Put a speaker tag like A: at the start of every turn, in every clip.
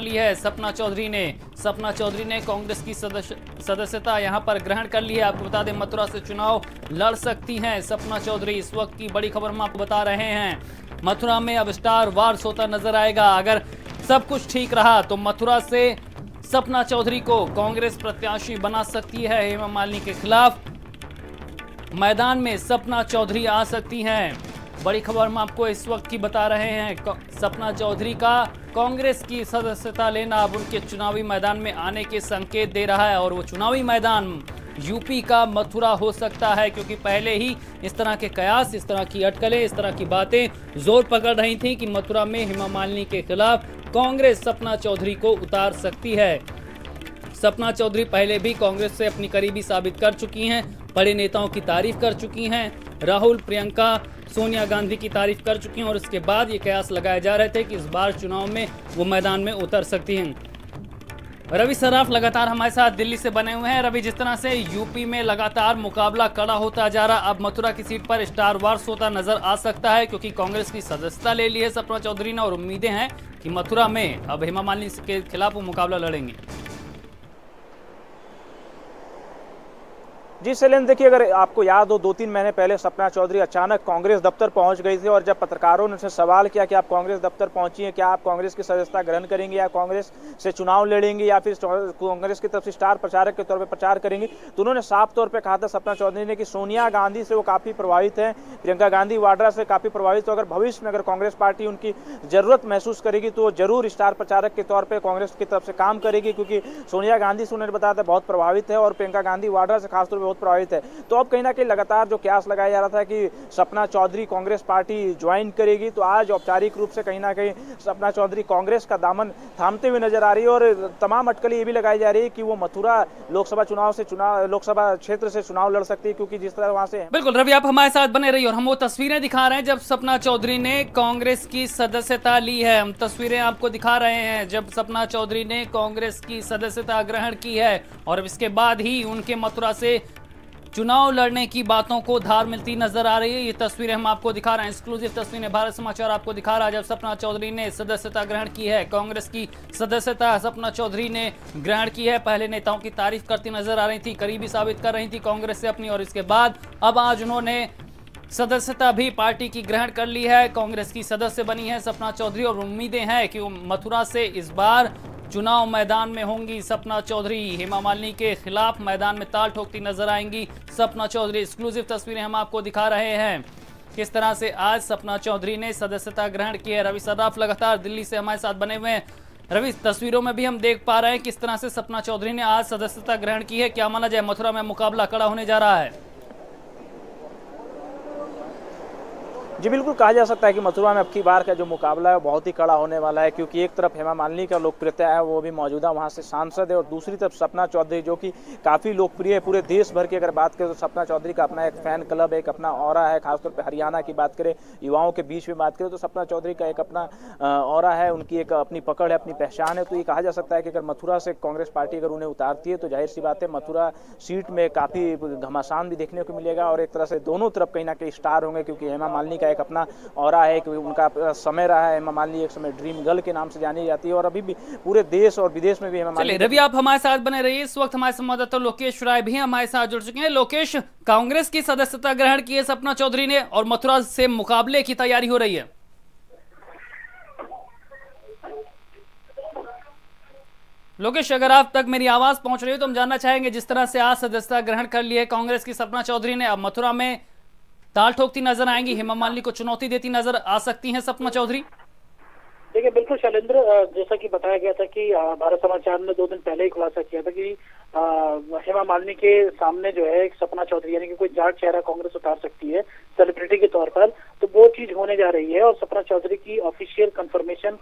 A: ली है सपना चौधरी ने। सपना चौधरी ने कांग्रेस की सदस्यता यहां पर ग्रहण कर ली है। आपको बता दें मथुरा से चुनाव लड़ सकती हैं सपना चौधरी। इस वक्त की बड़ी खबर हम आपको बता रहे हैं। मथुरा में अब स्टार वार्स होता नजर आएगा। अगर सब कुछ ठीक रहा तो मथुरा से सपना चौधरी को कांग्रेस प्रत्याशी बना सकती है। हेमा मालिनी के खिलाफ मैदान में सपना चौधरी आ सकती हैं। बड़ी खबर हम आपको इस वक्त की बता रहे हैं। सपना चौधरी का कांग्रेस की सदस्यता लेना अब उनके चुनावी मैदान में आने के संकेत दे रहा है और वो चुनावी मैदान यूपी का मथुरा हो सकता है, क्योंकि पहले ही इस तरह के कयास, इस तरह की अटकलें, इस तरह की बातें जोर पकड़ रही थी कि मथुरा में हेमा मालिनी के खिलाफ कांग्रेस सपना चौधरी को उतार सकती है। सपना चौधरी पहले भी कांग्रेस से अपनी करीबी साबित कर चुकी हैं, बड़े नेताओं की तारीफ कर चुकी हैं, राहुल, प्रियंका, सोनिया गांधी की तारीफ कर चुकी हैं और इसके बाद ये कयास लगाए जा रहे थे कि इस बार चुनाव में वो मैदान में उतर सकती हैं। रवि सराफ लगातार हमारे साथ दिल्ली से बने हुए हैं। रवि, जिस तरह से यूपी में लगातार मुकाबला कड़ा होता जा रहा, अब मथुरा की सीट पर स्टार वार्स होता नजर आ सकता है, क्योंकि कांग्रेस की सदस्यता ले ली है सपना चौधरी ने और उम्मीदें हैं कि मथुरा में अब हेमा मालिनी के खिलाफ वो मुकाबला लड़ेंगे।
B: जी शैलेंद्र, देखिए अगर आपको याद हो 2-3 महीने पहले सपना चौधरी अचानक कांग्रेस दफ्तर पहुंच गई थी और जब पत्रकारों ने उनसे सवाल किया कि आप कांग्रेस दफ्तर पहुंची हैं, क्या आप कांग्रेस की सदस्यता ग्रहण करेंगे या कांग्रेस से चुनाव लड़ेंगे या फिर कांग्रेस की तरफ से स्टार प्रचारक के तौर पर प्रचार करेंगे, तो उन्होंने साफ तौर पर कहा था सपना चौधरी ने कि सोनिया गांधी से वो काफ़ी प्रभावित हैं, प्रियंका गांधी वाड्रा से काफ़ी प्रभावित, तो अगर भविष्य में अगर कांग्रेस पार्टी उनकी जरूरत महसूस करेगी तो वो जरूर स्टार प्रचारक के तौर पर कांग्रेस की तरफ से काम करेगी, क्योंकि सोनिया गांधी से उन्होंने बताया था बहुत प्रभावित है और प्रियंका गांधी वाड्रा से खासतौर पर बहुत प्रभावित है। तो अब कहीं ना कहीं लगातार जो कयास लगाया जा रहा था कि सपना चौधरी कांग्रेस पार्टी ज्वाइन करेगी, तो आज औपचारिक रूप से कहीं ना कहीं सपना चौधरी कांग्रेस का दामन थामते हुए नजर आ रही है और तमाम अटकलें ये भी लगाई जा रही है कि वो मथुरा लोकसभा क्षेत्र से चुनाव लड़ सकती है, क्योंकि जिस तरह वहां से।
A: बिल्कुल रवि, आप हमारे साथ बने रहिए और हम वो तस्वीरें दिखा रहे हैं जब सपना चौधरी ने कांग्रेस की सदस्यता ली है। हम तस्वीरें आपको दिखा रहे हैं जब सपना चौधरी ने कांग्रेस की सदस्यता ग्रहण की है और इसके बाद ही उनके मथुरा से चुनाव लड़ने की बातों को धार मिलती नजर आ रही है। ये तस्वीरें हम आपको दिखा रहे हैं, एक्सक्लूसिव तस्वीरें भारत समाचार आपको दिखा रहा है जब सपना चौधरी ने सदस्यता ग्रहण की है। कांग्रेस की सदस्यता सपना चौधरी ने ग्रहण की है। पहले नेताओं की तारीफ करती नजर आ रही थी, करीबी साबित कर रही थी कांग्रेस से अपनी, और इसके बाद अब आज उन्होंने सदस्यता भी पार्टी की ग्रहण कर ली है। कांग्रेस की सदस्य बनी है सपना चौधरी और उम्मीदें हैं कि मथुरा से इस बार चुनाव मैदान में होंगी सपना चौधरी। हेमा मालिनी के खिलाफ मैदान में ताल ठोकती नजर आएंगी सपना चौधरी। एक्सक्लूसिव तस्वीरें हम आपको दिखा रहे हैं किस तरह से आज सपना चौधरी ने सदस्यता ग्रहण की है। रवि सराफ लगातार दिल्ली से हमारे साथ बने हुए हैं। रवि, तस्वीरों में भी हम देख पा रहे हैं किस तरह से सपना चौधरी ने आज सदस्यता ग्रहण की है। क्या माना जाए मथुरा में मुकाबला कड़ा होने जा रहा है?
B: जी बिल्कुल, कहा जा सकता है कि मथुरा में अब की बार का जो मुकाबला है बहुत ही कड़ा होने वाला है, क्योंकि एक तरफ हेमा मालिनी का लोकप्रियता है, वो भी मौजूदा वहां से सांसद है, और दूसरी तरफ सपना चौधरी जो कि काफ़ी लोकप्रिय है पूरे देश भर की। अगर बात करें तो सपना चौधरी का अपना एक फैन क्लब है, एक अपना ऑरा है, खासतौर पर हरियाणा की बात करें, युवाओं के बीच में बात करें तो सपना चौधरी का एक अपना ऑरा है, उनकी एक अपनी पकड़ है, अपनी पहचान है। तो ये कहा जा सकता है कि अगर मथुरा से कांग्रेस पार्टी अगर उन्हें उतारती है तो जाहिर सी बात है मथुरा सीट में काफ़ी घमासान भी देखने को मिलेगा और एक तरह से दोनों तरफ कहीं ना कहीं स्टार होंगे, क्योंकि हेमा मालिनी का एक अपना और है कि उनका समय रहा है। हेमा मालिनी एक समय ड्रीम गर्ल के नाम से जानी जाती है और अभी भी पूरे देश और विदेश में भी हेमा मालिनी।
A: रवि, आप हमारे साथ बने रहिए। इस वक्त हमारे संवाददाता लोकेश राय भी हमारे साथ जुड़ चुके हैं। लोकेश, कांग्रेस की सदस्यता ग्रहण की है सपना चौधरी ने और मथुरा से मुकाबले की तैयारी हो रही है। लोकेश, अगर आप तक मेरी आवाज पहुंच रही है तो हम जानना चाहेंगे, जिस तरह से आज सदस्यता ग्रहण कर ली है कांग्रेस की सपना चौधरी ने, अब मथुरा में ताल ठोकती नजर आएंगी, हेमा मालिनी को चुनौती देती नजर आ सकती हैं सपना चौधरी?
C: देखिए बिल्कुल शैलेंद्र, जैसा कि बताया गया था कि भारत समाचार ने 2 दिन पहले ही खुलासा किया था कि हेमा मालिनी के सामने जो है एक सपना चौधरी यानी कि कोई जाट चेहरा कांग्रेस उतार सकती है सेलिब्रिटी के तौर पर, तो वो चीज होने जा रही है और सपना चौधरी की ऑफिशियल कंफर्मेशन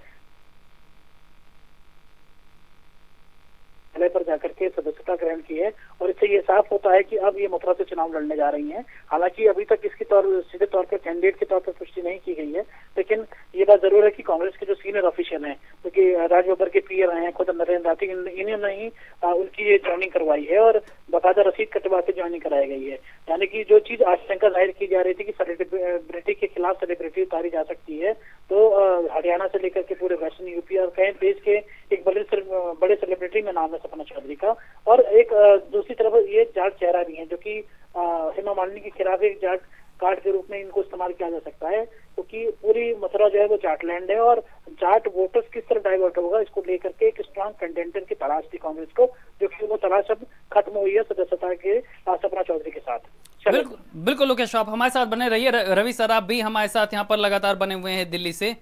C: पर जाकर के सदस्यता ग्रहण की है और इससे ये साफ होता है कि अब ये मथुरा से चुनाव लड़ने जा रही हैं। हालांकि अभी तक इसकी सीधे तौर पर कैंडिडेट के तौर पर पुष्टि नहीं की गई है, लेकिन ये बात जरूर है कि कांग्रेस के जो सीनियर ऑफिशियल हैं, क्योंकि राज बब्बर के पीए रहे हैं खुद नरेंद्र राठी, इन्होंने ही उनकी ये ज्वाइनिंग करवाई है और बाकायदा रसीद कटवा के ज्वाइनिंग कराई गई है। यानी कि जो चीज आशंका जाहिर की जा रही थी कि सेलिब्रिटी के खिलाफ सेलिब्रिटी उतारी जा सकती है, तो हरियाणा से लेकर के पूरे वेस्टर्न यूपी और कई देश के एक बड़े सेलिब्रिटी में नाम है सपना चौधरी का। और एक दूसरी तरफ ये जाट चेहरा भी है जो कि हेमा मालिनी के खिलाफ एक जाट कार्ड के रूप में इनको इस्तेमाल किया जा सकता है, क्योंकि पूरी मथुरा जो है वो जाटलैंड है और जाट वोटर्स किस तरह डाइवर्ट होगा इसको लेकर के एक स्ट्रॉन्ग कंटेंडर की तलाश थी कांग्रेस को, जो कि वो तलाश अब खत्म हुई है सदस्यता के सपना चौधरी के साथ।
A: बिल्कुल लोकेश, आप हमारे साथ बने रहिए। रवि सराफ भी हमारे साथ यहाँ पर लगातार बने हुए हैं, दिल्ली से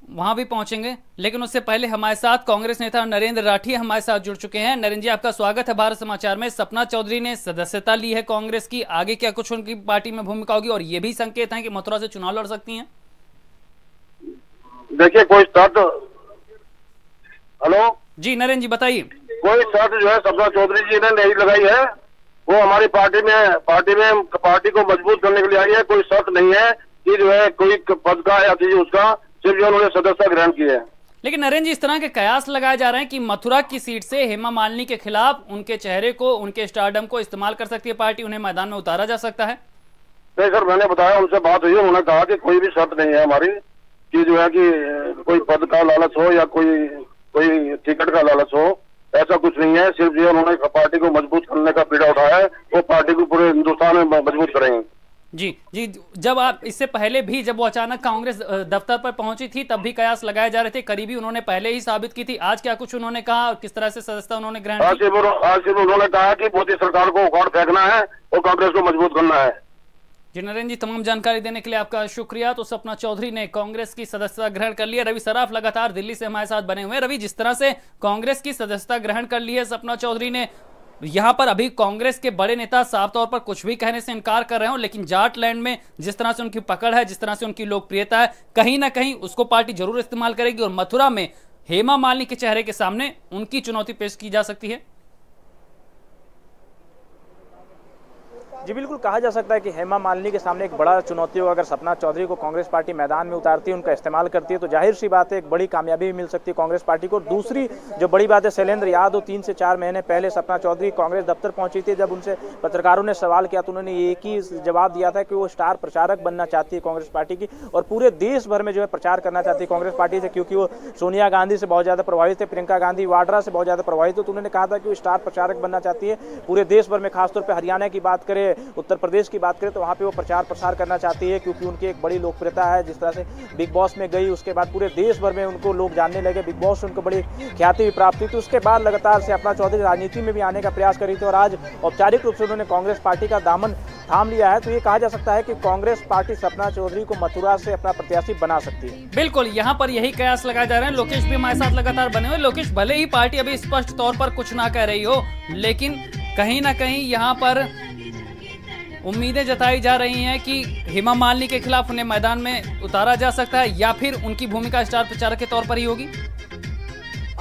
A: वहां भी पहुंचेंगे, लेकिन उससे पहले हमारे साथ कांग्रेस नेता नरेंद्र राठी हमारे साथ जुड़ चुके हैं। नरेंद्र जी, आपका स्वागत है भारत समाचार में। सपना चौधरी ने सदस्यता ली है कांग्रेस की, आगे क्या कुछ उनकी पार्टी में भूमिका होगी, और ये भी संकेत है कि मथुरा से चुनाव लड़ सकती हैं?
D: देखिए, कोई शर्त, हेलो
A: जी नरेंद्र जी बताइए।
D: कोई शर्त जो है सपना चौधरी जी ने नहीं लगाई है, वो हमारी पार्टी को मजबूत करने के लिए आई है। कोई शर्त नहीं है कि जो है कोई पद का या चीज उसका, सिर्फ जो उन्होंने सदस्यता ग्रहण की है।
A: लेकिन नरेंद्र जी, इस तरह के कयास लगाए जा रहे हैं कि मथुरा की सीट से हेमा मालिनी के खिलाफ उनके चेहरे को, उनके स्टारडम को इस्तेमाल कर सकती है पार्टी, उन्हें मैदान में उतारा जा सकता है।
D: नहीं सर, मैंने बताया, उनसे बात हुई है, उन्होंने कहा कि कोई भी शर्त नहीं है हमारी कि जो है कि कोई पद का लालच हो या कोई टिकट का लालच हो, ऐसा कुछ नहीं है। सिर्फ जो उन्होंने पार्टी को मजबूत करने का पीड़ा उठाया है, वो पार्टी को पूरे हिंदुस्तान में मजबूत करेंगे।
A: जी, जब आप इससे पहले भी जब वो अचानक कांग्रेस दफ्तर पर पहुंची थी तब भी कयास लगाए जा रहे थे, करीबी उन्होंने पहले ही साबित की थी। आज क्या कुछ उन्होंने कहा और किस तरह से सदस्यता उन्होंने ग्रहण की?
D: आज सिर्फ उन्होंने कहा कि मोदी सरकार को उखाड़ फेंकना है और कांग्रेस को मजबूत करना है।
A: जी नरेंद्र जी, तमाम जानकारी देने के लिए आपका शुक्रिया। तो सपना चौधरी ने कांग्रेस की सदस्यता ग्रहण कर लिया। रवि सराफ लगातार दिल्ली से हमारे साथ बने हुए हैं। रवि, जिस तरह से कांग्रेस की सदस्यता ग्रहण कर ली है सपना चौधरी ने, यहाँ पर अभी कांग्रेस के बड़े नेता साफ तौर पर कुछ भी कहने से इनकार कर रहे हो, लेकिन जाटलैंड में जिस तरह से उनकी पकड़ है, जिस तरह से उनकी लोकप्रियता है, कहीं ना कहीं उसको पार्टी जरूर इस्तेमाल करेगी और मथुरा में हेमा मालिनी के चेहरे के सामने उनकी चुनौती पेश की जा सकती है।
B: जी बिल्कुल, कहा जा सकता है कि हेमा मालिनी के सामने एक बड़ा चुनौती होगा। अगर सपना चौधरी को कांग्रेस पार्टी मैदान में उतारती है, उनका इस्तेमाल करती है, तो जाहिर सी बात है एक बड़ी कामयाबी भी मिल सकती है कांग्रेस पार्टी को। दूसरी जो बड़ी बात है, शैलेंद्र यादव 3 से 4 महीने पहले सपना चौधरी कांग्रेस दफ्तर पहुंची थी। जब उनसे पत्रकारों ने सवाल किया तो उन्होंने एक ही जवाब दिया था कि वो स्टार प्रचारक बनना चाहती है कांग्रेस पार्टी की, और पूरे देश भर में जो है प्रचार करना चाहती है कांग्रेस पार्टी से, क्योंकि वो सोनिया गांधी से बहुत ज़्यादा प्रभावित है, प्रियंका गांधी वाड्रा से बहुत ज़्यादा प्रभावित है। तो उन्होंने कहा था कि वो स्टार प्रचारक बनना चाहती है पूरे देश भर में। खासतौर पर हरियाणा की बात करें, उत्तर प्रदेश की बात करें तो वहाँ पे वो प्रचार प्रसार करना चाहती है, क्योंकि उनकी एक बड़ी लोकप्रियता है। जिस तरह से बिग बॉस में गई, उसके बाद पूरे देश भर में उनको लोग जानने लगे, बिग बॉस उनको बड़ी ख्याति भी प्राप्त हुई। तो उसके बाद लगातार से अपना चौधरी राजनीति में भी आने का प्रयास करी थी और आज औपचारिक रूप से उन्होंने कांग्रेस पार्टी का दामन थाम लिया है। तो ये कहा जा सकता है कि कांग्रेस पार्टी सपना चौधरी को मथुरा से अपना प्रत्याशी बना सकती है।
A: बिल्कुल, यहाँ पर यही कयास लगाए जा रहे हैं। लोकेश भी हमारे साथ लगातार बने हुए। लोकेश, भले ही पार्टी अभी स्पष्ट तौर पर कुछ ना कह रही हो, लेकिन कहीं ना कहीं यहाँ पर उम्मीदें जताई जा रही हैं कि हेमा मालिनी के खिलाफ उन्हें मैदान में उतारा जा सकता है, या फिर उनकी भूमिका स्टार प्रचारक के तौर पर ही होगी।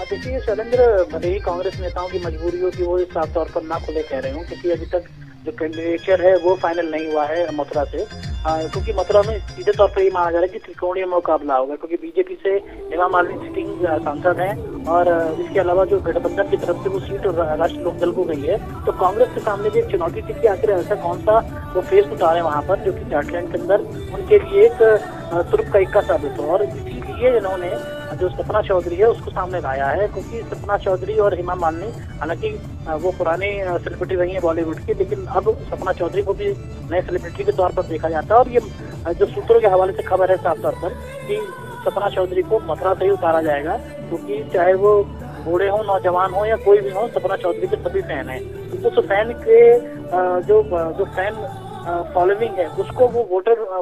C: देखिए शैलेंद्र, भले ही कांग्रेस नेताओं की मजबूरी हो कि वो इस साफ तौर पर ना खुले कह रहे हो, क्योंकि अभी तक जो कैंडिडेचर है वो फाइनल नहीं हुआ है मथुरा से, क्योंकि मथुरा में सीधे तौर पर ये माना जा रहा है कि त्रिकोणीय मुकाबला होगा, क्योंकि बीजेपी से हेमा मालिनी सिटिंग सांसद हैं और इसके अलावा जो गठबंधन की तरफ से वो सीट राष्ट्रीय लोकदल को गई है। तो कांग्रेस के सामने भी एक चुनौती थी कि आखिर ऐसा कौन सा वो फेस उतारे वहाँ पर जो कि जाटलैंड के अंदर उनके लिए एक तुर्क का इक्का साबित हो, और इसीलिए इन्होंने जो सपना चौधरी है उसको सामने लाया है। क्योंकि सपना चौधरी और हेमा मालिनी हालांकि वो पुराने सेलिब्रिटी रही है बॉलीवुड की, लेकिन अब सपना चौधरी को भी नए सेलिब्रिटी के तौर पर देखा जाता है। और ये जो सूत्रों के हवाले से खबर है साफ तौर पर कि सपना चौधरी को मथुरा से ही उतारा जाएगा, क्योंकि चाहे वो बूढ़े हो, नौजवान हो या कोई भी हो, सपना चौधरी के सभी फैन हैं। उस फैन के जो फैन फॉलोइंग है उसको वो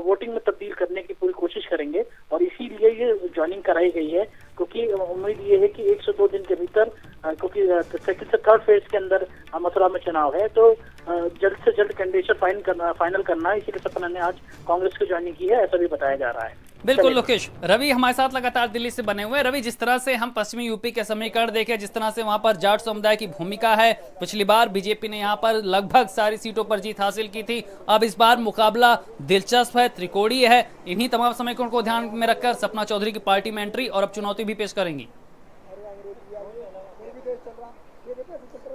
C: वोटिंग में तब्दील करने की पूरी कोशिश करेंगे, और इसीलिए ये ज्वाइनिंग कराई गई है। क्योंकि उम्मीद ये है कि 1 से 2 दिन के भीतर, क्योंकि सेकंड से थर्ड फेज के अंदर मथुरा में चुनाव है, तो जल्द से जल्द कैंडिडेट फाइनल करना है। इसीलिए सपना ने आज कांग्रेस की ज्वाइनिंग की है, ऐसा भी बताया जा रहा है।
A: बिल्कुल लोकेश, रवि हमारे साथ लगातार दिल्ली से बने हुए हैं। रवि, जिस तरह से हम पश्चिमी यूपी के समीकरण देखें, जिस तरह से वहां पर जाट समुदाय की भूमिका है, पिछली बार बीजेपी ने यहां पर लगभग सारी सीटों पर जीत हासिल की थी। अब इस बार मुकाबला दिलचस्प है, त्रिकोणीय है। इन्हीं तमाम समीकरणों को ध्यान में रखकर सपना चौधरी की पार्टी में एंट्री और अब चुनौती भी पेश करेंगी।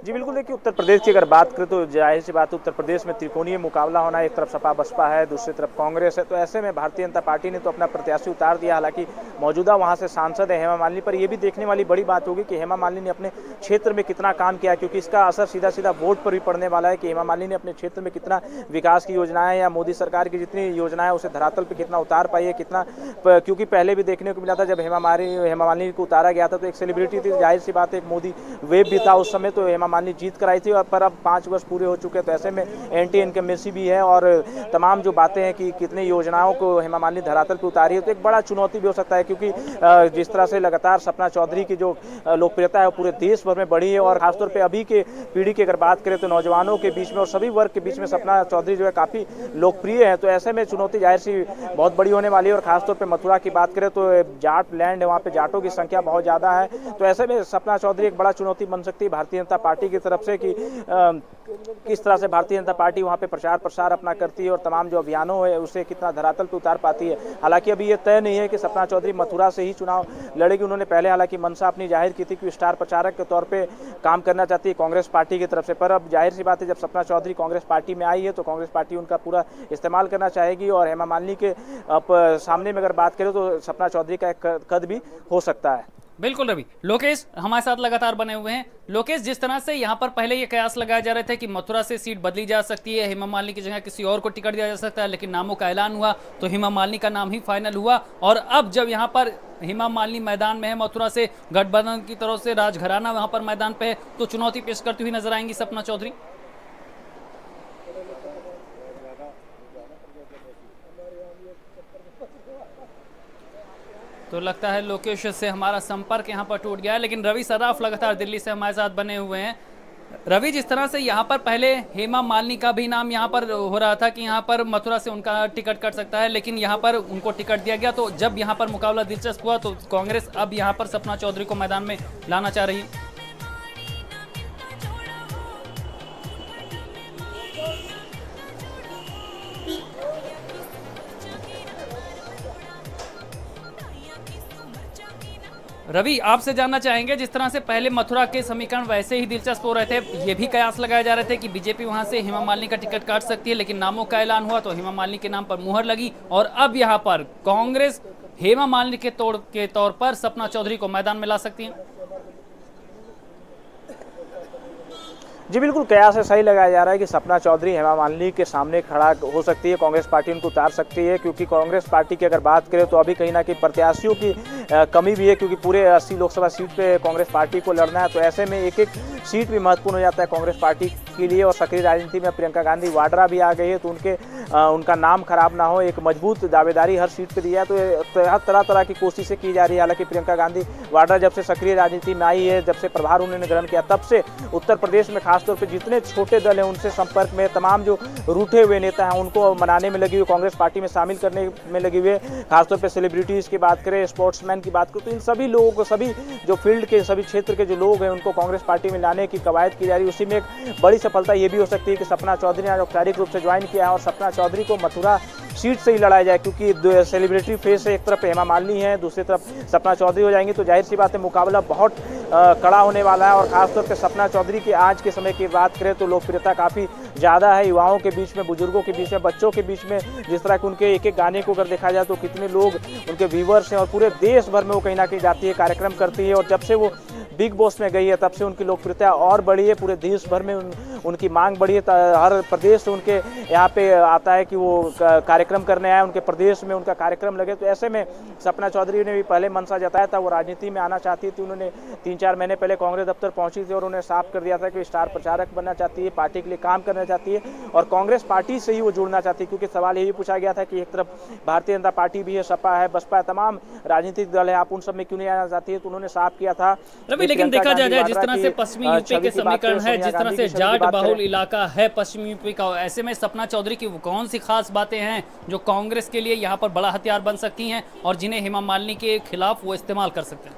B: जी बिल्कुल, देखिए उत्तर प्रदेश की अगर बात करें तो जाहिर सी बात है उत्तर प्रदेश में त्रिकोणीय मुकाबला होना, एक तरफ सपा बसपा है, दूसरी तरफ कांग्रेस है। तो ऐसे में भारतीय जनता पार्टी ने तो अपना प्रत्याशी उतार दिया, हालांकि मौजूदा वहां से सांसद है हेमा मालिनी। पर यह भी देखने वाली बड़ी बात होगी कि हेमा मालिनी ने अपने क्षेत्र में कितना काम किया, क्योंकि इसका असर सीधा सीधा वोट पर भी पड़ने वाला है कि हेमा मालिनी ने अपने क्षेत्र में कितना विकास की योजनाएं या मोदी सरकार की जितनी योजनाएं उसे धरातल पर कितना उतार पाई है, कितना, क्योंकि पहले भी देखने को मिला था जब हेमा मालिनी को उतारा गया था तो एक सेलिब्रिटी थी, जाहिर सी बात है एक मोदी वेव भी था उस समय, तो हेमा मालिनी जीत कर आई थी। पर अब 5 वर्ष पूरे हो चुके हैं, तो ऐसे में एंटी इनकम्बेंसी भी है और तमाम जो बातें हैं कि कितनी योजनाओं को हेमा मालिनी धरातल पर उतारी है, तो एक बड़ा चुनौती भी हो सकता है। क्योंकि जिस तरह से लगातार सपना चौधरी की जो लोकप्रियता है वो पूरे देश भर में बढ़ी है और खासतौर पर अभी के पीढ़ी की अगर बात करें तो नौजवानों के बीच में और सभी वर्ग के बीच में सपना चौधरी जो है काफी लोकप्रिय है। तो ऐसे में चुनौती जाहिर सी बहुत बड़ी होने वाली है। और खासतौर पर मथुरा की बात करें तो जाट लैंड है, वहाँ पे जाटों की संख्या बहुत ज्यादा है। तो ऐसे में सपना चौधरी एक बड़ा चुनौती बन सकती है भारतीय जनता पार्टी की तरफ से कि किस तरह से भारतीय जनता पार्टी वहां पे प्रचार प्रसार अपना करती है और तमाम जो अभियानों है उसे कितना धरातल पे उतार पाती है। हालांकि अभी ये तय नहीं है कि सपना चौधरी मथुरा से ही चुनाव लड़ेगी। उन्होंने पहले हालांकि मंशा अपनी जाहिर की थी कि स्टार प्रचारक के तौर पे काम करना चाहती है कांग्रेस पार्टी की तरफ से। पर अब जाहिर सी बात है जब सपना चौधरी कांग्रेस पार्टी में आई है तो कांग्रेस पार्टी उनका पूरा इस्तेमाल करना चाहेगी और हेमा मालिनी के सामने में अगर बात करें तो सपना चौधरी का एक कद भी हो सकता है।
A: बिल्कुल रवि। लोकेश हमारे साथ लगातार बने हुए हैं। लोकेश, जिस तरह से यहाँ पर पहले ये कयास लगाए जा रहे थे कि मथुरा से सीट बदली जा सकती है, हेमा मालिनी की जगह किसी और को टिकट दिया जा सकता है, लेकिन नामों का ऐलान हुआ तो हेमा मालिनी का नाम ही फाइनल हुआ। और अब जब यहाँ पर हेमा मालिनी मैदान में है, मथुरा से गठबंधन की तरफ से राजघराना वहाँ पर मैदान पे है, तो चुनौती पेश करती हुई नजर आएंगी सपना चौधरी। तो लगता है लोकेश से हमारा संपर्क यहाँ पर टूट गया है, लेकिन रवि सराफ लगातार दिल्ली से हमारे साथ बने हुए हैं। रवि, जिस तरह से यहाँ पर पहले हेमा मालिनी का भी नाम यहाँ पर हो रहा था कि यहाँ पर मथुरा से उनका टिकट कट सकता है, लेकिन यहाँ पर उनको टिकट दिया गया, तो जब यहाँ पर मुकाबला दिलचस्प हुआ तो कांग्रेस अब यहाँ पर सपना चौधरी को मैदान में लाना चाह रही है। रवि, आपसे जानना चाहेंगे, जिस तरह से पहले मथुरा के समीकरण वैसे ही दिलचस्प हो रहे थे, ये भी कयास लगाए जा रहे थे कि बीजेपी वहां से हेमा मालिनी का टिकट काट सकती है, लेकिन नामों का ऐलान हुआ तो हेमा मालिनी के नाम पर मुहर लगी और अब यहां पर कांग्रेस हेमा मालिनी के तौर पर सपना चौधरी को मैदान में ला सकती है।
B: जी बिल्कुल, कयास से सही लगाया जा रहा है कि सपना चौधरी हेमा मालिनी के सामने खड़ा हो सकती है, कांग्रेस पार्टी उनको उतार सकती है। क्योंकि कांग्रेस पार्टी की अगर बात करें तो अभी कहीं ना कहीं प्रत्याशियों की कमी भी है, क्योंकि पूरे 80 लोकसभा सीट पे कांग्रेस पार्टी को लड़ना है। तो ऐसे में एक एक सीट भी महत्वपूर्ण हो जाता है कांग्रेस पार्टी के लिए। और सक्रिय राजनीति में प्रियंका गांधी वाड्रा भी आ गई है, तो उनका नाम खराब ना हो, एक मजबूत दावेदारी हर सीट पर दिया है। तो हर तरह तरह की कोशिशें की जा रही है। हालांकि प्रियंका गांधी वाड्रा जब से सक्रिय राजनीति में आई है, जब से प्रभार उन्होंने ग्रहण किया, तब से उत्तर प्रदेश में खासतौर पर जितने छोटे दल हैं उनसे संपर्क में, तमाम जो रूठे हुए नेता हैं उनको मनाने में लगी हुई, कांग्रेस पार्टी में शामिल करने में लगी हुई है। खासतौर पे सेलिब्रिटीज की बात करें, स्पोर्ट्समैन की बात करें, तो इन सभी लोगों को, सभी जो फील्ड के सभी क्षेत्र के जो लोग हैं उनको कांग्रेस पार्टी में लाने की कवायद की जा रही है। उसी में एक बड़ी सफलता ये भी हो सकती है कि सपना चौधरी ने औपचारिक रूप से ज्वाइन किया है और सपना चौधरी को मथुरा सीट से ही लड़ाया जाए, क्योंकि सेलिब्रिटी फेस एक तरफ हेमा मालिनी है, दूसरी तरफ सपना चौधरी हो जाएंगी। तो जाहिर सी बात है मुकाबला बहुत कड़ा होने वाला है। और खासतौर पर सपना चौधरी की आज के समय की बात करें तो लोकप्रियता काफ़ी ज़्यादा है, युवाओं के बीच में, बुजुर्गों के बीच में, बच्चों के बीच में। जिस तरह के उनके एक एक गाने को अगर देखा जाए तो कितने लोग उनके व्यूवर्स हैं और पूरे देश भर में वो कहीं ना कहीं जाती है, कार्यक्रम करती है। और जब से वो बिग बॉस में गई है तब से उनकी लोकप्रियता और बढ़ी है, पूरे देश भर में उनकी मांग बढ़ी है। हर प्रदेश से उनके यहाँ पे आता है कि वो कार्यक्रम करने आए, उनके प्रदेश में उनका कार्यक्रम लगे। तो ऐसे में सपना चौधरी ने भी पहले मंशा जताया था, वो राजनीति में आना चाहती थी। उन्होंने 3-4 महीने पहले कांग्रेस दफ्तर पहुंची थी और उन्हें साफ कर दिया था कि स्टार प्रचारक बनना चाहती है, पार्टी के लिए काम करना चाहती है और कांग्रेस पार्टी से ही वो जुड़ना चाहती है। क्योंकि सवाल यही पूछा गया था कि एक तरफ भारतीय जनता पार्टी भी है, सपा है, बसपा है, तमाम राजनीतिक दल है, आप उन सब में क्यों नहीं आना चाहती है। तो उन्होंने साफ किया था।
A: लेकिन देखा जाए जिस तरह से पश्चिमी यूपी के समीकरण है, जिस तरह से जाट बहुल इलाका है पश्चिमी यूपी का, ऐसे में सपना चौधरी की कौन सी खास बातें हैं जो कांग्रेस के लिए यहाँ पर बड़ा हथियार बन सकती हैं और जिन्हें हेमा मालिनी के खिलाफ वो इस्तेमाल कर सकते हैं?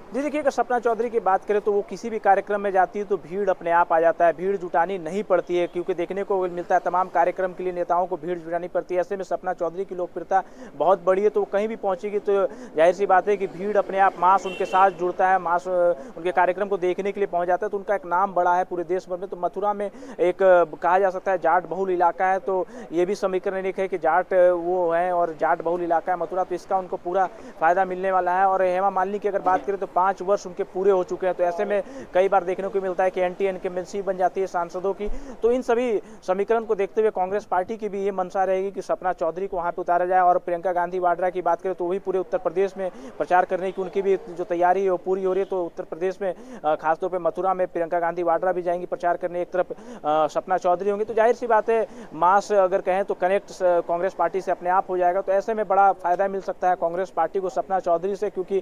B: जी देखिए, अगर सपना चौधरी की बात करें तो वो किसी भी कार्यक्रम में जाती है तो भीड़ अपने आप आ जाता है, भीड़ जुटानी नहीं पड़ती है, क्योंकि देखने को मिलता है तमाम कार्यक्रम के लिए नेताओं को भीड़ जुटानी पड़ती है। ऐसे में सपना चौधरी की लोकप्रियता बहुत बड़ी है, तो वो कहीं भी पहुंचेगी तो जाहिर सी बात है कि भीड़ अपने आप मास उनके साथ जुड़ता है, मास उनके कार्यक्रम को देखने के लिए पहुंच जाता है, तो उनका एक नाम बड़ा है पूरे देश भर में। तो मथुरा में एक कहा जा सकता है जाट बहुल इलाका है, तो ये भी समीकरण एक है कि जाट वो है और जाट बहुल इलाका है मथुरा, तो इसका उनको पूरा फायदा मिलने वाला है। और हेमा मालिनी की अगर बात करें तो 5 वर्ष उनके पूरे हो चुके हैं, तो ऐसे में कई बार देखने को मिलता है कि एंटी इनकम्बेंसी बन जाती है सांसदों की। तो इन सभी समीकरण को देखते हुए कांग्रेस पार्टी की भी ये मंशा रहेगी कि सपना चौधरी को वहां पे उतारा जाए। और प्रियंका गांधी वाड्रा की बात करें तो वही पूरे उत्तर प्रदेश में प्रचार करने की उनकी भी जो तैयारी है वो पूरी हो रही है। तो उत्तर प्रदेश में खासतौर पर मथुरा में प्रियंका गांधी वाड्रा भी जाएंगी प्रचार करने, एक तरफ सपना चौधरी होंगे। तो जाहिर सी बात है मास अगर कहें तो कनेक्ट कांग्रेस पार्टी से अपने आप हो जाएगा। तो ऐसे में बड़ा फायदा मिल सकता है कांग्रेस पार्टी को सपना चौधरी से, क्योंकि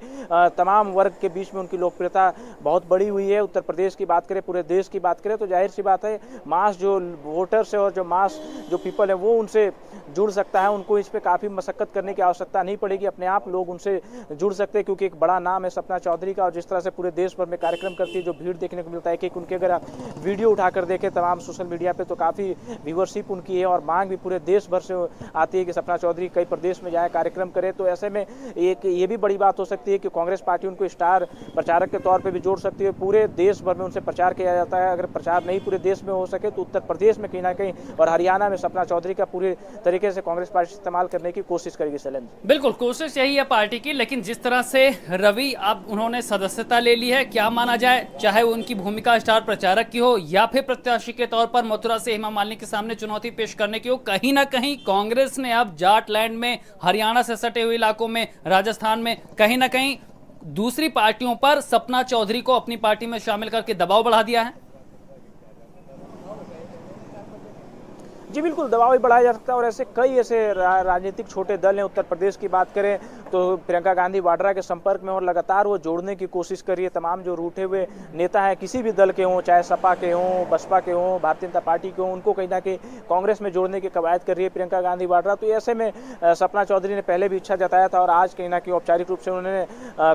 B: तमाम वर्ग के बीच में उनकी लोकप्रियता बहुत बड़ी हुई है। उत्तर प्रदेश की बात करें, पूरे देश की बात करें तो जाहिर सी बात है मास जो वोटर्स है और जो मास जो पीपल है वो उनसे जुड़ सकता है। उनको इस पे काफ़ी मशक्कत करने की आवश्यकता नहीं पड़ेगी, अपने आप लोग उनसे जुड़ सकते हैं, क्योंकि एक बड़ा नाम है सपना चौधरी का। और जिस तरह से पूरे देश भर में कार्यक्रम करती है, जो भीड़ देखने को मिलता है कि उनके अगर आप वीडियो उठाकर देखें तमाम सोशल मीडिया पे तो काफ़ी व्यूअरशिप उनकी है और मांग भी पूरे देश भर से आती है कि सपना चौधरी कई प्रदेश में जाए कार्यक्रम करे। तो ऐसे में एक ये भी बड़ी बात हो सकती है कि कांग्रेस पार्टी उनको स्टार प्रचारक के तौर पे भी जोड़ सकती है। पूरे देश भर में उनसे प्रचार किया जाता है, अगर प्रचार नहीं पूरे देश में हो सके तो उत्तर प्रदेश में कहीं ना कहीं और हरियाणा में सपना चौधरी का पूरे तरीके से कांग्रेस पार्टी इस्तेमाल करने की कोशिश करेगी। सैलन
A: बिल्कुल कोशिश यही है पार्टी की, लेकिन जिस तरह से रवि अब उन्होंने सदस्यता ले ली है, क्या माना जाए, चाहे उनकी भूमिका स्टार प्रचारक की हो या फिर प्रत्याशी के तौर पर मथुरा से हेमा मालिनी के सामने चुनौती पेश करने की हो, कहीं ना कहीं कांग्रेस ने अब जाटलैंड में, हरियाणा से सटे हुए इलाकों में, राजस्थान में कहीं ना कहीं दूसरी पार्टियों पर सपना चौधरी को अपनी पार्टी में शामिल करके दबाव बढ़ा दिया है।
B: जी बिल्कुल, दबाव भी बढ़ाया जा सकता है और ऐसे कई ऐसे राजनीतिक छोटे दल हैं। उत्तर प्रदेश की बात करें तो प्रियंका गांधी वाड्रा के संपर्क में और लगातार वो जोड़ने की कोशिश कर रही है। तमाम जो रूठे हुए नेता हैं, किसी भी दल के हों, चाहे सपा के हों, बसपा के हों, भारतीय जनता पार्टी के हों, उनको कहीं ना कहीं कांग्रेस में जोड़ने की कवायद कर रही है प्रियंका गांधी वाड्रा। तो ऐसे में सपना चौधरी ने पहले भी इच्छा जताया था और आज कहीं ना कहीं औपचारिक रूप से उन्होंने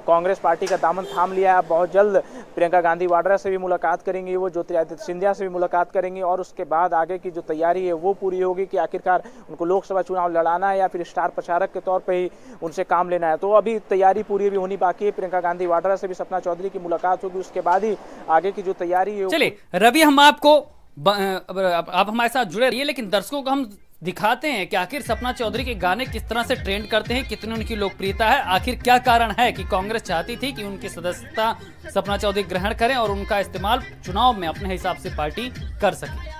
B: कांग्रेस पार्टी का दामन थाम लिया है। बहुत जल्द प्रियंका गांधी वाड्रा से भी मुलाकात करेंगी, वो ज्योतिरादित्य सिंधिया से भी मुलाकात करेंगी और उसके बाद आगे की जो तैयारी है वो पूरी होगी कि आखिरकार उनको लोकसभा चुनाव लड़ाना है या फिर स्टार प्रचारक के तौर पे ही उनसे काम लेना है। तो अभी तैयारी पूरी भी होनी बाकी है। प्रियंका गांधी वाड्रा से भी सपना चौधरी की मुलाकात होगी, उसके बाद ही आगे की जो तैयारी है।
A: चलिए रवि, हम आपको आप हमारे साथ जुड़े रहिए, लेकिन दर्शकों को हम दिखाते हैं कि आखिर सपना चौधरी के गाने किस तरह से ट्रेंड करते हैं, कितनी उनकी लोकप्रियता है, आखिर क्या कारण है कि कांग्रेस चाहती थी कि उनकी सदस्यता सपना चौधरी ग्रहण करें और उनका इस्तेमाल चुनाव में अपने हिसाब से पार्टी कर सके।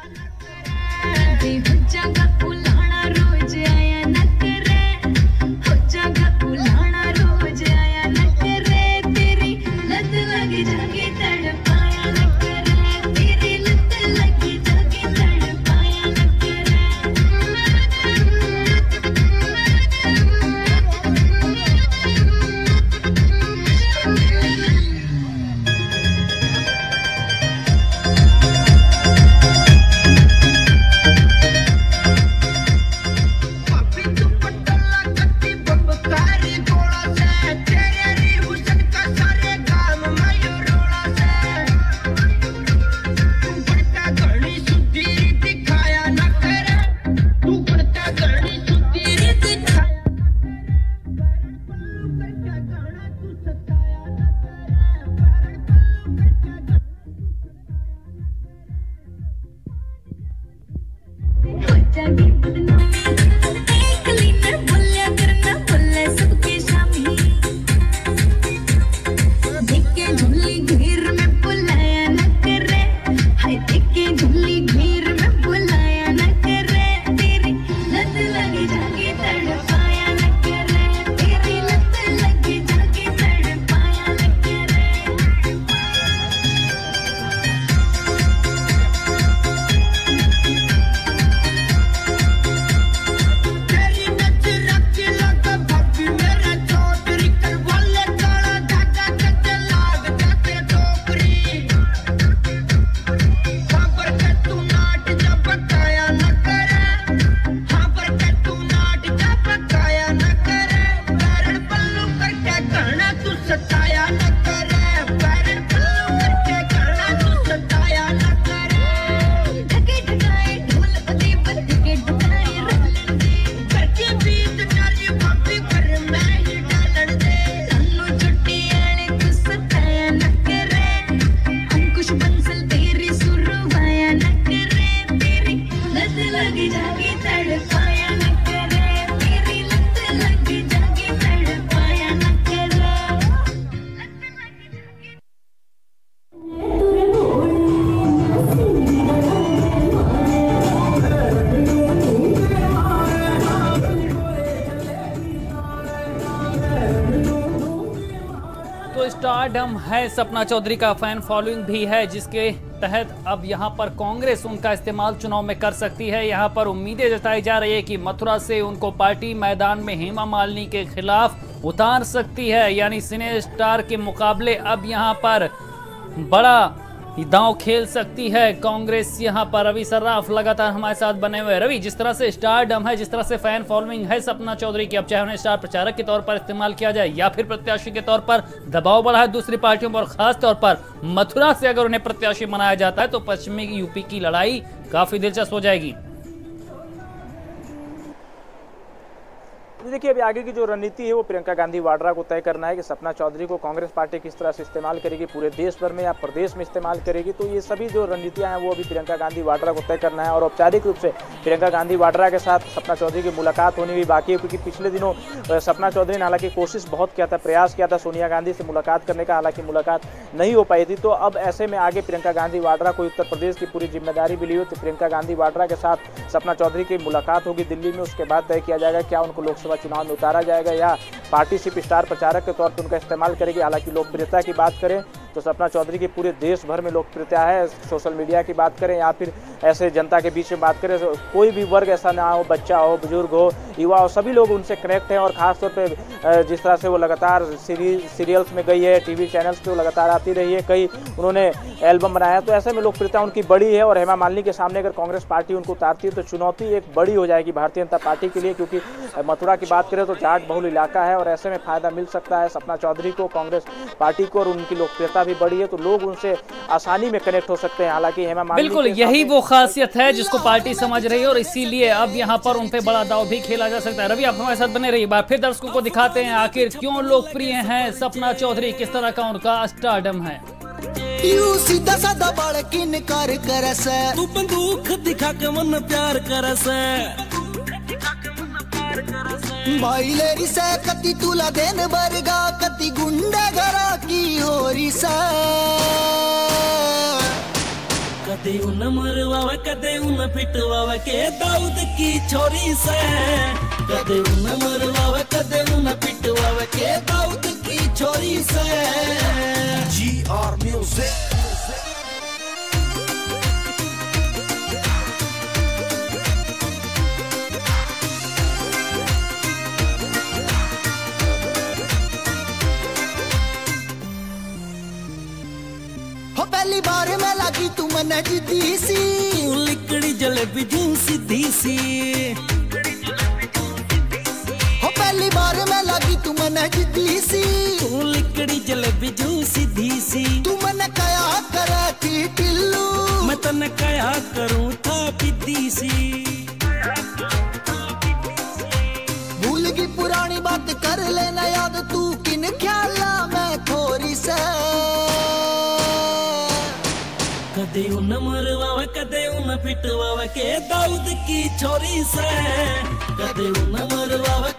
A: तो स्टारडम है सपना चौधरी का, फैन फॉलोइंग भी है, जिसके तहत अब यहां पर कांग्रेस उनका इस्तेमाल चुनाव में कर सकती है। यहां पर उम्मीदें जताई जा रही है कि मथुरा से उनको पार्टी मैदान में हेमा मालिनी के खिलाफ उतार सकती है, यानी सिने स्टार के मुकाबले अब यहां पर बड़ा दांव खेल सकती है कांग्रेस। यहां पर रवि सर्राफ लगातार हमारे साथ बने हुए। रवि, जिस तरह से स्टारडम है, जिस तरह से फैन फॉलोइंग है सपना चौधरी की, अब चाहे उन्हें स्टार प्रचारक के तौर पर इस्तेमाल किया जाए या फिर प्रत्याशी के तौर पर दबाव बढ़ा है दूसरी पार्टियों पर, खास तौर पर मथुरा से अगर उन्हें प्रत्याशी बनाया जाता है तो पश्चिमी यूपी की लड़ाई काफी दिलचस्प हो जाएगी।
B: देखिए, अभी आगे की जो रणनीति है वो प्रियंका गांधी वाड्रा को तय करना है कि सपना चौधरी को कांग्रेस पार्टी किस तरह से इस्तेमाल करेगी, पूरे देश भर में या प्रदेश में इस्तेमाल करेगी। तो ये सभी जो रणनीतियां हैं वो अभी प्रियंका गांधी वाड्रा को तय करना है। और औपचारिक रूप से प्रियंका गांधी वाड्रा के साथ सपना चौधरी की मुलाकात होनी भी बाकी है, क्योंकि पिछले दिनों सपना चौधरी ने हालांकि कोशिश बहुत किया था, प्रयास किया था सोनिया गांधी से मुलाकात करने का, हालांकि मुलाकात नहीं हो पाई थी। तो अब ऐसे में आगे प्रियंका गांधी वाड्रा को उत्तर प्रदेश की पूरी जिम्मेदारी भी ली हो, तो प्रियंका गांधी वाड्रा के साथ सपना चौधरी की मुलाकात होगी दिल्ली में। उसके बाद तय किया जाएगा क्या उनको लोकसभा चुनाव में उतारा जाएगा या पार्टी सिर्फ स्टार प्रचारक के तौर पर उनका इस्तेमाल करेगी। हालांकि लोकप्रियता की बात करें तो सपना चौधरी की पूरे देश भर में लोकप्रियता है। सोशल मीडिया की बात करें या फिर ऐसे जनता के बीच में बात करें, तो कोई भी वर्ग ऐसा ना हो, बच्चा हो, बुजुर्ग हो, युवा हो, सभी लोग उनसे कनेक्ट हैं। और ख़ास तौर पे जिस तरह से वो लगातार सीरियल्स में गई है, टीवी चैनल्स पे वो लगातार आती रही है, कई उन्होंने एल्बम बनाया, तो ऐसे में लोकप्रियता उनकी बड़ी है। और हेमा मालिनी के सामने अगर कांग्रेस पार्टी उनको उतारती है तो चुनौती एक बड़ी हो जाएगी भारतीय जनता पार्टी के लिए, क्योंकि मथुरा की बात करें तो जाट बहुल इलाका है और ऐसे में फायदा मिल सकता है सपना चौधरी को, कांग्रेस पार्टी को, और उनकी लोकप्रियता भी बड़ी है तो लोग उनसे आसानी में कनेक्ट हो सकते हैं। हालांकि हेमा मालिनी
A: बिल्कुल यही वो खासियत है जिसको पार्टी समझ रही है और इसीलिए अब यहाँ पर उन पे बड़ा दाव भी खेला जा सकता है। रवि, आप हमारे साथ बने रहिए, बार फिर दर्शकों को दिखाते हैं आखिर क्यों लोकप्रिय हैं सपना चौधरी, किस तरह का उनका स्टारडम है।
E: यू सीधा साधा बालक इनकार करस, तू बंदूक दिखा के मन प्यार करस, माइलेरी से कति तुला देन बरगा, कति गुंडा घरा की होरी से, कदे उन मरवावे कदे उन पिटवावे के दाऊद की छोरी से, कदे उन मरवावे कदे उन पिटवावे के दाऊद की छोरी से। GR Music। पहली बार में लगी तू मन जीती सी, लिकड़ी जलेबी जूं सीधी सी, हो पहली बार में लगी तू मन जीती सी, तू लिकड़ी जलेबी जूं सीधी सी, तू मन कया करे थी टिल्लू, मैं तने कया करूं था पिद्दी सी, भूल गई पुरानी बात कर लेना याद, तू किन ख्याला मैं थोड़ी से, कदे उन मरवावे कदे उन पिटवावे के दाऊद की छोरी से, कदे उन मरवावे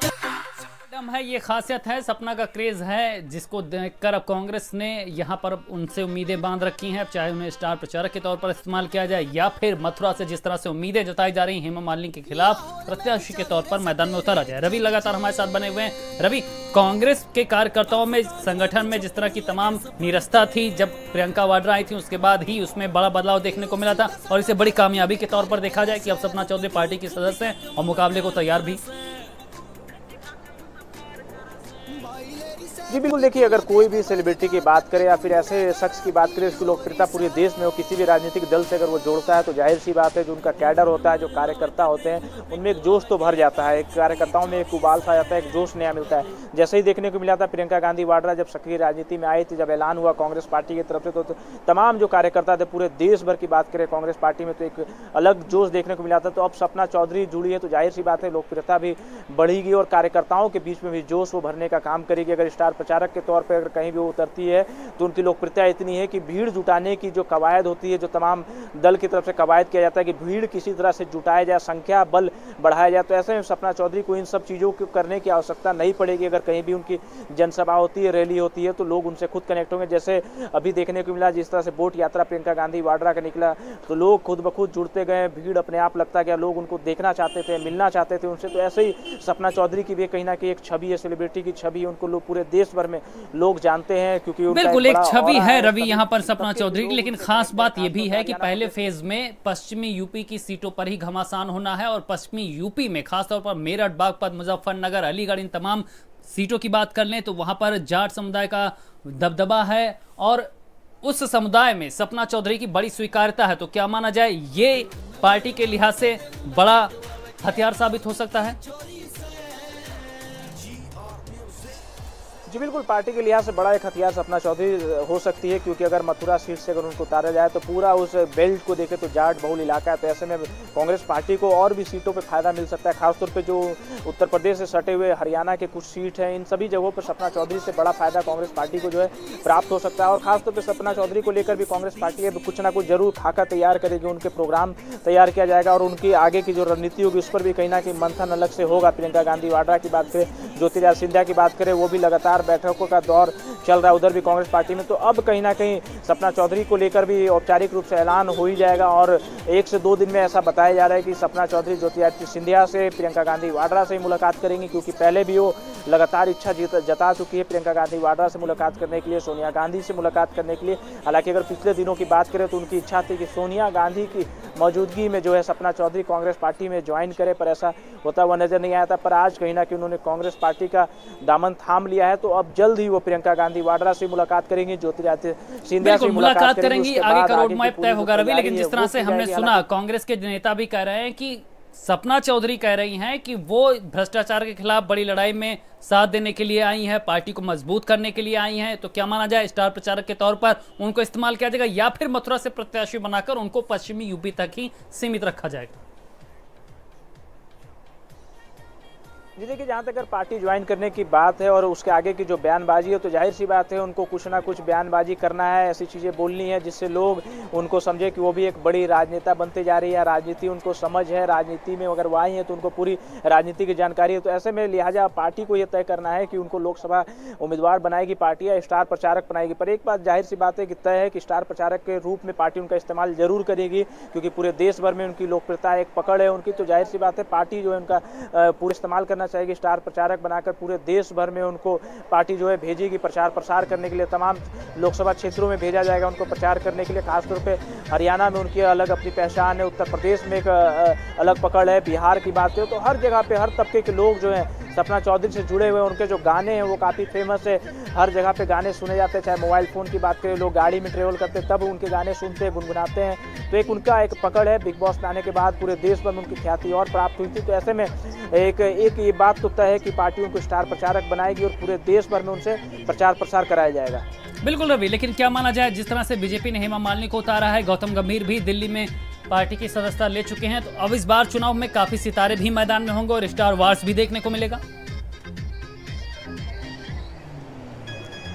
A: है। ये खासियत है, सपना का क्रेज है जिसको देखकर अब कांग्रेस ने यहाँ पर उनसे उम्मीदें बांध रखी हैं, चाहे उन्हें स्टार प्रचारक के तौर पर इस्तेमाल किया जाए या फिर मथुरा से जिस तरह से उम्मीदें जताई जा रही हैं हेमा मालिनी के खिलाफ प्रत्याशी के तौर पर मैदान में उतारा जाए। रवि लगातार हमारे साथ बने हुए हैं। रवि, कांग्रेस के कार्यकर्ताओं में, संगठन में जिस तरह की तमाम निरस्ता थी जब प्रियंका वाड्रा आई थी, उसके बाद ही उसमें बड़ा बदलाव देखने को मिला था और इसे बड़ी कामयाबी के तौर पर देखा जाए कि अब सपना चौधरी पार्टी के सदस्य हैं और मुकाबले को तैयार भी।
B: जी बिल्कुल, देखिए अगर कोई भी सेलिब्रिटी की बात करें या फिर ऐसे शख्स की बात करें उसकी लोकप्रियता पूरे देश में हो, किसी भी राजनीतिक दल से अगर वो जोड़ता है तो जाहिर सी बात है जो उनका कैडर होता है, जो कार्यकर्ता होते हैं, उनमें एक जोश तो भर जाता है, एक कार्यकर्ताओं में एक उबाल सा जाता है, एक जोश नया मिलता है। जैसे ही देखने को मिला था प्रियंका गांधी वाड्रा जब सक्रिय राजनीति में आई थी, जब ऐलान हुआ कांग्रेस पार्टी की तरफ से, तो तमाम जो कार्यकर्ता थे पूरे देश भर की बात करें कांग्रेस पार्टी में तो एक अलग जोश देखने को मिला था। तो अब सपना चौधरी जुड़ी है तो जाहिर सी बात है लोकप्रियता भी बढ़ेगी और कार्यकर्ताओं के बीच में भी जोश वो भरने का काम करेगी। अगर स्टार प्रचारक के तौर पर अगर कहीं भी वो उतरती है तो उनकी लोकप्रियता इतनी है कि भीड़ जुटाने की जो कवायद होती है, जो तमाम दल की तरफ से कवायद किया जाता है कि भीड़ किसी तरह से जुटाया जाए, संख्या बल बढ़ाया जाए। तो ऐसे में सपना चौधरी को इन सब चीज़ों को करने की आवश्यकता नहीं पड़ेगी। अगर कहीं भी उनकी जनसभा होती है, रैली होती है, तो लोग उनसे खुद कनेक्ट होंगे। जैसे अभी देखने को मिला, जिस तरह से बोट यात्रा प्रियंका गांधी वाड्रा का निकला, तो लोग खुद ब खुद जुड़ते गए, भीड़ अपने आप लगता गया, लोग उनको देखना चाहते थे, मिलना चाहते थे उनसे। तो ऐसे ही सपना चौधरी की भी कहीं ना कहीं एक छवि है, सेलिब्रिटी की छवि, उनको लोग पूरे देश भर में लोग जानते हैं, क्योंकि
A: बिल्कुल एक छवि है रवि यहाँ पर सपना चौधरी की। लेकिन खास बात यह भी है कि पहले फेज में पश्चिमी यूपी की सीटों पर ही घमासान होना है, और पश्चिमी यूपी में खासतौर पर मेरठ, बागपत, मुजफ्फरनगर, अलीगढ़, इन तमाम सीटों की बात कर लें तो वहां पर जाट समुदाय का दबदबा है, और उस समुदाय में सपना चौधरी की बड़ी स्वीकार्यता है। तो क्या माना जाए, ये पार्टी के लिहाज से बड़ा हथियार साबित हो सकता है?
B: जी बिल्कुल, पार्टी के लिहाज से बड़ा एक हथियार सपना चौधरी हो सकती है, क्योंकि अगर मथुरा सीट से अगर उनको उतारा जाए तो पूरा उस बेल्ट को देखे तो जाट बहुल इलाका है। तो ऐसे में कांग्रेस पार्टी को और भी सीटों पे फायदा मिल सकता है, खासतौर पे जो उत्तर प्रदेश से सटे हुए हरियाणा के कुछ सीट हैं, इन सभी जगहों पर सपना चौधरी से बड़ा फायदा कांग्रेस पार्टी को जो है प्राप्त हो सकता है। और खासतौर पर सपना चौधरी को लेकर भी कांग्रेस पार्टी कुछ ना कुछ जरूर खाका तैयार करेगी, उनके प्रोग्राम तैयार किया जाएगा, और उनकी आगे की जो रणनीति होगी उस पर भी कहीं ना कहीं मंथन अलग से होगा। प्रियंका गांधी वाड्रा की बात करें, ज्योतिरादित्य सिंधिया की बात करें, वो भी लगातार बैठकों का दौर चल रहा है उधर भी कांग्रेस पार्टी में। तो अब कहीं ना कहीं सपना चौधरी को लेकर भी औपचारिक रूप से ऐलान हो ही जाएगा, और 1 से 2 दिन में ऐसा बताया जा रहा है कि सपना चौधरी ज्योतिरादित्य सिंधिया से, प्रियंका गांधी वाड्रा से मुलाकात करेंगी, क्योंकि पहले भी वो लगातार इच्छा जता चुकी है प्रियंका गांधी वाड्रा से मुलाकात करने के लिए, सोनिया गांधी से मुलाकात करने के लिए। हालांकि अगर पिछले दिनों की बात करें तो उनकी इच्छा थी कि सोनिया गांधी की मौजूदगी में जो है सपना चौधरी कांग्रेस पार्टी में ज्वाइन करे, पर ऐसा होता हुआ नजर नहीं आया था। पर आज कहीं ना कहीं उन्होंने कांग्रेस पार्टी का दामन थाम लिया है, तो अब जल्द ही वो प्रियंका गांधी वाड्रा से मुलाकात करेंगी, ज्योतिरादित्य सिंधिया से मुलाकात
A: करेंगी। आगे का रोड मैप तय होगा रवि। लेकिन जिस तरह से हमने सुना, कांग्रेस के नेता भी कह रहे हैं कि सपना चौधरी कह रही हैं कि वो भ्रष्टाचार के खिलाफ बड़ी लड़ाई में साथ देने के लिए आई हैं, पार्टी को मजबूत करने के लिए आई हैं। तो क्या माना जाए, स्टार प्रचारक के तौर पर उनको इस्तेमाल किया जाएगा, या फिर मथुरा से प्रत्याशी बनाकर उनको पश्चिमी यूपी तक ही सीमित रखा जाएगा?
B: जी देखिए, जहाँ तक अगर पार्टी ज्वाइन करने की बात है और उसके आगे की जो बयानबाजी है, तो जाहिर सी बात है उनको कुछ ना कुछ बयानबाजी करना है, ऐसी चीज़ें बोलनी है जिससे लोग उनको समझे कि वो भी एक बड़ी राजनेता बनते जा रही है, राजनीति उनको समझ है, राजनीति में अगर वो आई है तो उनको पूरी राजनीति की जानकारी है। तो ऐसे में लिहाजा पार्टी को ये तय करना है कि उनको लोकसभा उम्मीदवार बनाएगी पार्टी या स्टार प्रचारक बनाएगी। पर एक बात जाहिर सी बात है कि तय है कि स्टार प्रचारक के रूप में पार्टी उनका इस्तेमाल जरूर करेगी, क्योंकि पूरे देश भर में उनकी लोकप्रियता एक पकड़ है उनकी। तो जाहिर सी बात है पार्टी जो है उनका पूरा इस्तेमाल करना चाहेगी, स्टार प्रचारक बनाकर पूरे देश भर में उनको पार्टी जो है भेजेगी प्रचार प्रसार करने के लिए। तमाम लोकसभा क्षेत्रों में भेजा जाएगा उनको प्रचार करने के लिए। खासतौर पे हरियाणा में उनकी अलग अपनी पहचान है, उत्तर प्रदेश में एक अलग पकड़ है, बिहार की बात करें तो हर जगह पे हर तबके के लोग जो हैं सपना चौधरी से जुड़े हुए, उनके जो गाने हैं वो काफ़ी फेमस है, हर जगह पे गाने सुने जाते हैं। चाहे मोबाइल फ़ोन की बात करें, लोग गाड़ी में ट्रेवल करते हैं तब उनके गाने सुनते हैं, गुनगुनाते हैं। तो एक उनका एक पकड़ है। बिग बॉस में आने के बाद पूरे देश भर में उनकी ख्याति और प्राप्त हुई थी। तो ऐसे में एक ये बात तो तय है कि पार्टी उनको स्टार प्रचारक बनाएगी और पूरे देश भर में उनसे प्रचार प्रसार कराया जाएगा।
A: बिल्कुल रवि, लेकिन क्या माना जाए, जिस तरह से बीजेपी ने हेमा मालिनी को उतारा है, गौतम गंभीर भी दिल्ली में पार्टी की सदस्यता ले चुके हैं, तो अब इस बार चुनाव में काफी सितारे भी मैदान में होंगे और स्टार वार्स भी देखने को मिलेगा।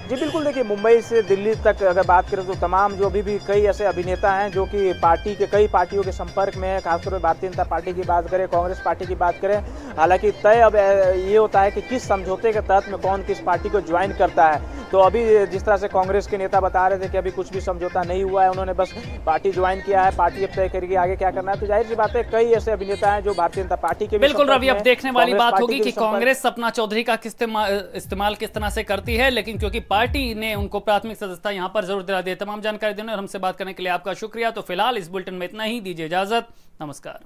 B: जी बिल्कुल, देखिए मुंबई से दिल्ली तक अगर बात करें तो तमाम जो अभी भी कई ऐसे अभिनेता हैं जो कि पार्टी के कई पार्टियों के संपर्क में है। खासतौर पर भारतीय जनता पार्टी की बात करें, कांग्रेस पार्टी की बात करें, हालांकि तय अब ये होता है कि किस समझौते के तहत में कौन किस पार्टी को ज्वाइन करता है। तो अभी जिस तरह से कांग्रेस के नेता बता रहे थे कि अभी कुछ भी समझौता नहीं हुआ है, उन्होंने बस पार्टी ज्वाइन किया है, पार्टी अब तय करेगी आगे क्या करना है। तो जाहिर सी बात है कई ऐसे अभिनेता हैं जो भारतीय जनता पार्टी के।
A: बिल्कुल रवि, अब देखने वाली बात होगी कि कांग्रेस सपना चौधरी का इस्तेमाल किस तरह से करती है, लेकिन क्योंकि पार्टी ने उनको प्राथमिक सदस्यता यहां पर जरूर दिला दी। तमाम जानकारी देने और हमसे बात करने के लिए आपका शुक्रिया। तो फिलहाल इस बुलेटिन में इतना ही, दीजिए इजाजत, नमस्कार।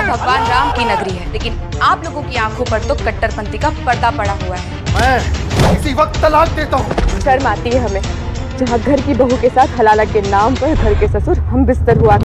F: भगवान राम की नगरी है, लेकिन आप लोगों की आंखों पर तो कट्टरपंथी का पर्दा पड़ा हुआ है।
G: मैं इसी वक्त तलाक देता हूँ।
H: शर्म आती है हमें, जहाँ घर की बहू के साथ हलाला के नाम पर घर के ससुर हम बिस्तर हुआ